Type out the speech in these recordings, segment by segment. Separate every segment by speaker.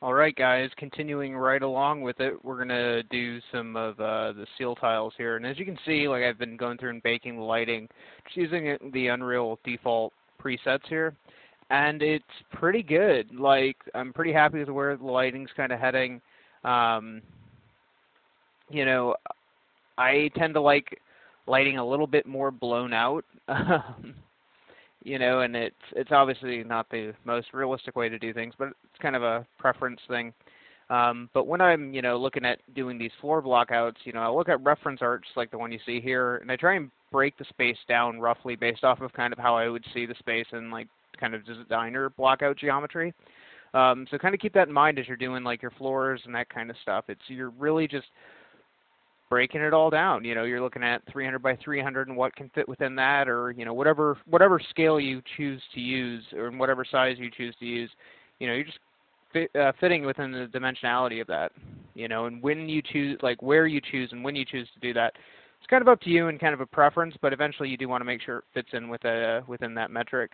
Speaker 1: Alright guys, continuing right along with it, we're going to do some of the seal tiles here. And as you can see, like I've been going through and baking the lighting, just using the Unreal default presets here. And it's pretty good. Like, I'm pretty happy with where the lighting's kind of heading. You know, I tend to like lighting a little bit more blown out. You know, and it's obviously not the most realistic way to do things, but it's kind of a preference thing. But when I'm, looking at doing these floor blockouts, I look at reference art just like the one you see here, and I try and break the space down roughly based off of kind of how I would see the space in like kind of designer blockout geometry. So kind of keep that in mind as you're doing like your floors and that kind of stuff. You're really just breaking it all down. You're looking at 300 by 300 and what can fit within that, or whatever scale you choose to use, or in whatever size you choose to use. You're just fitting within the dimensionality of that. And when you choose, like where you choose and when you choose to do that, it's kind of up to you and kind of a preference. But eventually, you do want to make sure it fits in within that metric.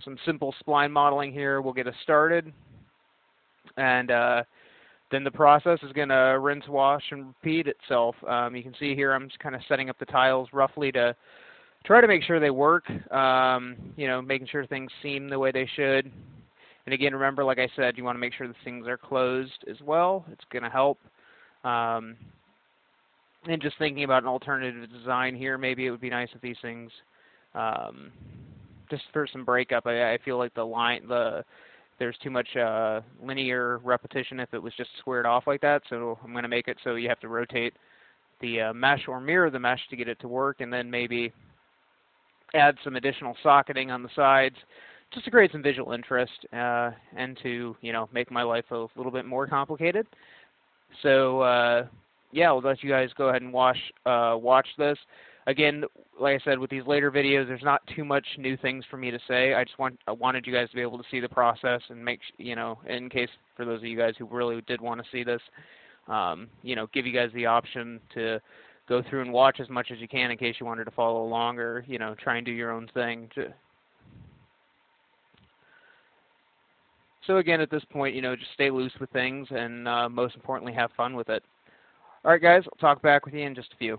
Speaker 1: Some simple spline modeling here will get us started, and then the process is going to rinse, wash, and repeat itself. You can see here I'm just kind of setting up the tiles roughly to try to make sure they work, making sure things seem the way they should. And again, remember, like I said, you want to make sure the things are closed as well. It's going to help. And just thinking about an alternative design here, maybe it would be nice if these things, just for some breakup, I feel like there's too much linear repetition if it was just squared off like that. So I'm going to make it so you have to rotate the mesh or mirror the mesh to get it to work, and then maybe add some additional socketing on the sides just to create some visual interest and to make my life a little bit more complicated. So yeah, I'll let you guys go ahead and watch this. Again, like I said, with these later videos, there's not too much new things for me to say. I wanted you guys to be able to see the process and make, in case for those of you guys who really did want to see this, give you guys the option to go through and watch as much as you can in case you wanted to follow along or, try and do your own thing. So again, at this point, just stay loose with things and most importantly, have fun with it. All right, guys, I'll talk back with you in just a few.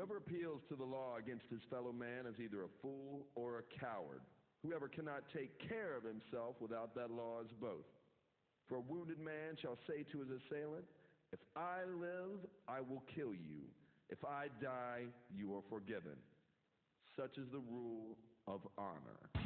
Speaker 2: Whoever appeals to the law against his fellow man is either a fool or a coward. Whoever cannot take care of himself without that law is both. For a wounded man shall say to his assailant, if I live, I will kill you. If I die, you are forgiven. Such is the rule of honor.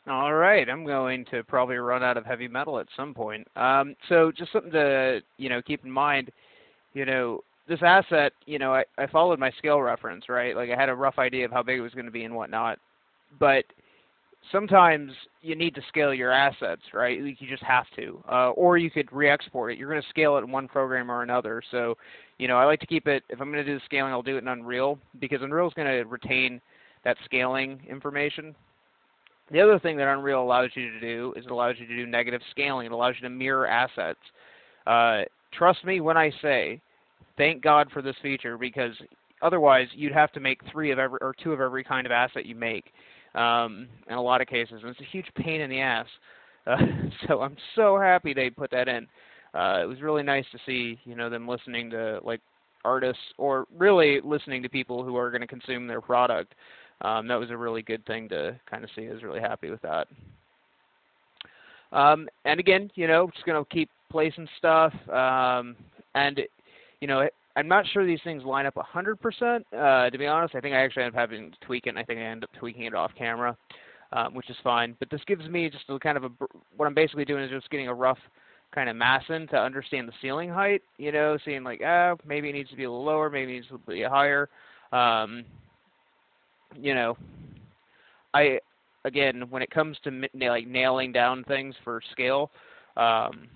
Speaker 1: All right, I'm going to probably run out of heavy metal at some point. So just something to keep in mind. This asset, I followed my scale reference, right? Like I had a rough idea of how big it was going to be and whatnot. But sometimes you need to scale your assets, right? Like you just have to, or you could re-export it. You're going to scale it in one program or another. So, I like to keep it. If I'm going to do the scaling, I'll do it in Unreal because Unreal is going to retain that scaling information. The other thing that Unreal allows you to do is it allows you to do negative scaling. It allows you to mirror assets. Trust me when I say, thank God for this feature because otherwise you'd have to make three of every or two of every kind of asset you make in a lot of cases, and it's a huge pain in the ass. Uh, so I'm so happy they put that in. It was really nice to see them listening to like artists or really listening to people who are going to consume their product. That was a really good thing to kind of see. I was really happy with that. And again, just going to keep placing stuff. And, I'm not sure these things line up 100%. To be honest, I think I actually end up having to tweak it, and I think I end up tweaking it off camera, which is fine. But this gives me just a kind of what I'm basically doing is just getting a rough kind of mass in to understand the ceiling height, seeing like, maybe it needs to be a little lower, maybe it needs to be higher. You know, I again, when it comes to like nailing down things for scale, um,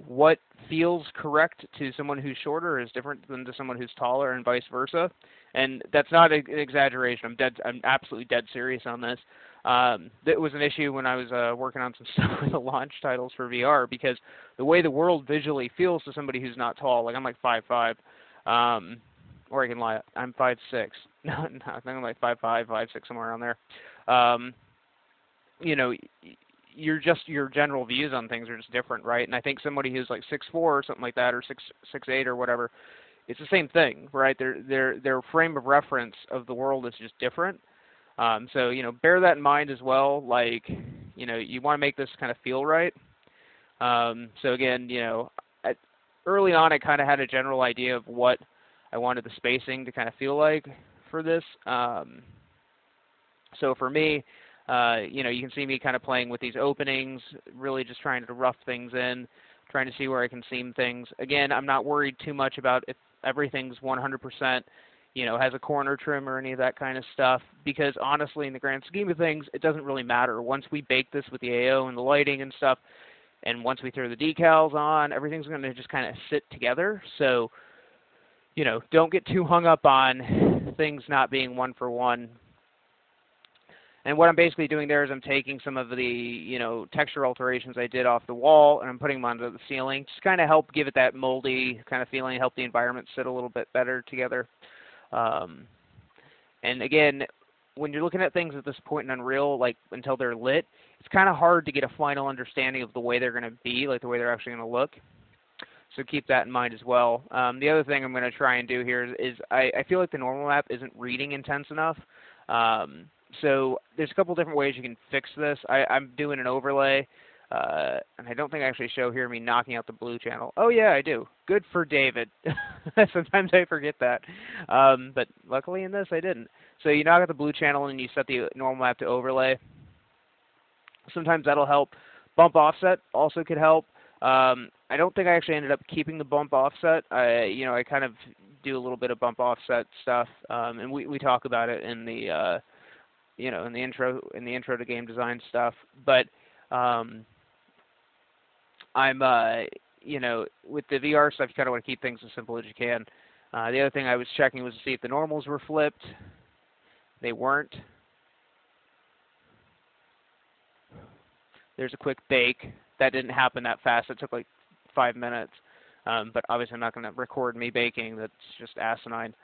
Speaker 1: what feels correct to someone who's shorter is different than to someone who's taller, and vice versa. And that's not an exaggeration. I'm absolutely dead serious on this. That was an issue when I was working on some stuff with the launch titles for VR because the way the world visually feels to somebody who's not tall, like I'm like 5'5", or I can lie, I'm 5'6". No, I think I'm like 5'5", 5'6", somewhere around there. Um, you know, your general views on things are just different, right? And I think somebody who's like 6'4" or something like that, or 6'8" or whatever, it's the same thing, right? Their frame of reference of the world is just different. So bear that in mind as well. Like, you want to make this kind of feel right. So again, early on, I kind of had a general idea of what I wanted the spacing to kind of feel like for this. So for me, you can see me kind of playing with these openings, really just trying to rough things in, trying to see where I can seam things. Again, I'm not worried too much about if everything's 100%, has a corner trim or any of that kind of stuff, because honestly, in the grand scheme of things, it doesn't really matter. Once we bake this with the AO and the lighting and stuff, and once we throw the decals on, everything's going to just kind of sit together. So, don't get too hung up on things not being one for one. And what I'm basically doing there is I'm taking some of the, texture alterations I did off the wall, and I'm putting them onto the ceiling, just kind of help give it that moldy kind of feeling, help the environment sit a little bit better together. And again, when you're looking at things at this point in Unreal, like until they're lit, it's kind of hard to get a final understanding of the way they're going to be, like the way they're actually going to look. So keep that in mind as well. The other thing I'm going to try and do here is I feel like the normal map isn't reading intense enough. So there's a couple different ways you can fix this. I'm doing an overlay, and I don't think I actually show here me knocking out the blue channel. Oh yeah, I do. Good for David. Sometimes I forget that. But luckily in this I didn't. So you knock out the blue channel and you set the normal map to overlay. Sometimes that'll help. Bump offset also could help. I don't think I actually ended up keeping the bump offset. I kind of do a little bit of bump offset stuff, and we talk about it in the in the intro to game design stuff. But I'm with the VR stuff, you kind of want to keep things as simple as you can. The other thing I was checking was to see if the normals were flipped. They weren't. There's a quick bake. That didn't happen that fast. It took like 5 minutes. But obviously I'm not going to record me baking. That's just asinine.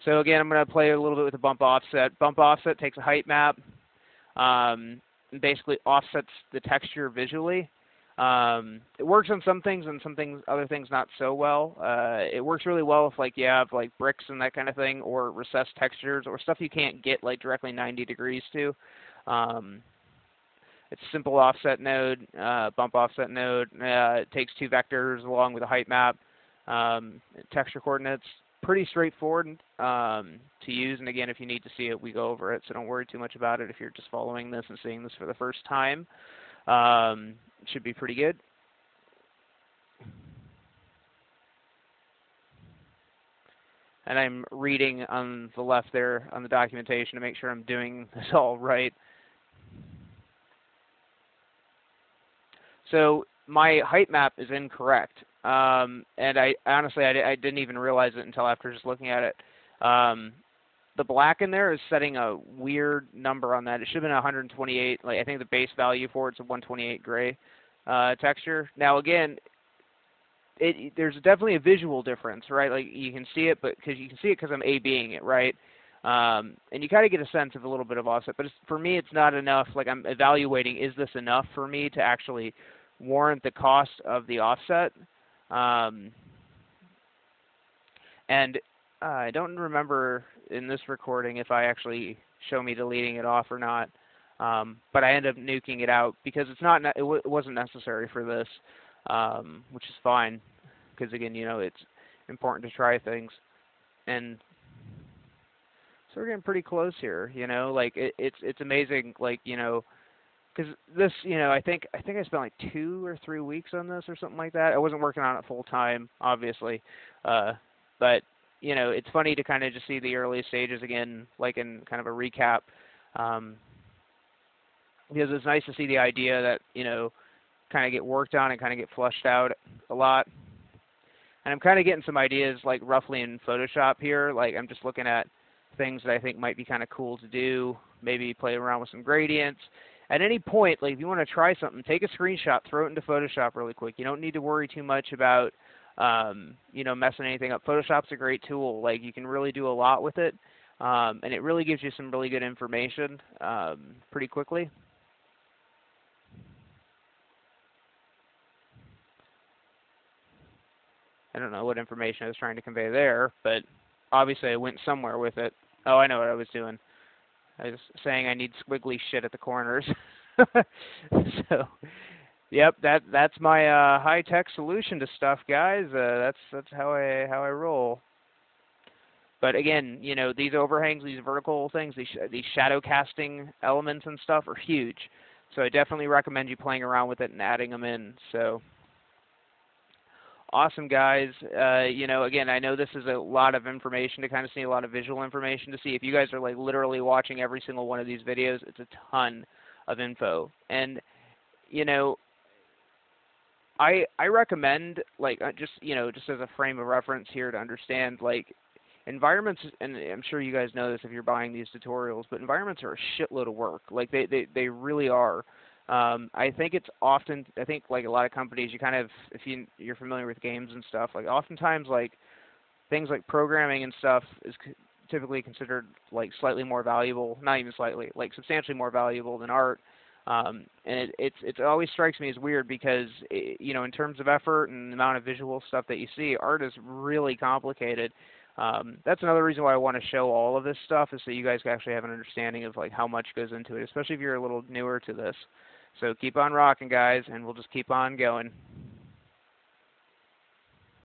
Speaker 1: So again, I'm going to play a little bit with the bump offset. Bump offset takes a height map and basically offsets the texture visually. It works on some things and other things not so well. It works really well if like you have like bricks and that kind of thing, or recessed textures, or stuff you can't get like directly 90 degrees to. It's a simple offset node, bump offset node. It takes two vectors along with a height map, texture coordinates. pretty straightforward to use. And again, if you need to see it, we go over it, so don't worry too much about it if you're just following this and seeing this for the first time. It should be pretty good. And I'm reading on the left there on the documentation to make sure I'm doing this all right. So my height map is incorrect, and I honestly I didn't even realize it until after just looking at it. The black in there is setting a weird number on that. It should have been 128. Like I think the base value for it's a 128 gray texture. Now again, there's definitely a visual difference, right? Like you can see it, but you can see it because I'm A/Bing it, right? And you kind of get a sense of a little bit of offset, but for me, it's not enough. Like I'm evaluating, is this enough for me to actually warrant the cost of the offset? And I don't remember in this recording if I actually show me deleting it off or not, but I end up nuking it out because it wasn't necessary for this, which is fine because again, it's important to try things, and so we're getting pretty close here. Like it's amazing, like because this, I think I spent like 2 or 3 weeks on this or something like that. I wasn't working on it full time, obviously, but it's funny to kind of just see the early stages again, like in kind of a recap, because it's nice to see the idea that kind of get worked on and kind of get flushed out a lot. And I'm kind of getting some ideas like roughly in Photoshop here. Like I'm just looking at things that I think might be kind of cool to do. Maybe play around with some gradients. At any point, like if you want to try something, take a screenshot, throw it into Photoshop really quick. You don't need to worry too much about messing anything up. Photoshop's a great tool. Like you can really do a lot with it, and it really gives you some really good information pretty quickly. I don't know what information I was trying to convey there, but obviously I went somewhere with it. Oh, I know what I was doing. I was saying I need squiggly shit at the corners. So, yep, that's my high-tech solution to stuff, guys. That's how I roll. But again, these overhangs, these vertical things, these shadow casting elements and stuff are huge. So I definitely recommend you playing around with it and adding them in. So. Awesome, guys. Again, I know this is a lot of information to kind of see, a lot of visual information to see. If you guys are like literally watching every single one of these videos, it's a ton of info. And, I recommend, like, just as a frame of reference here to understand, like, environments, and I'm sure you guys know this if you're buying these tutorials, but environments are a shitload of work. Like, they really are. I think like a lot of companies, you kind of, if you're familiar with games and stuff, like oftentimes like things like programming and stuff is typically considered like slightly more valuable, not even slightly, like substantially more valuable than art. And it always strikes me as weird because, in terms of effort and the amount of visual stuff that you see, art is really complicated. That's another reason why I want to show all of this stuff, is so you guys can actually have an understanding of like how much goes into it, especially if you're a little newer to this. So keep on rocking, guys, and we'll just keep on going.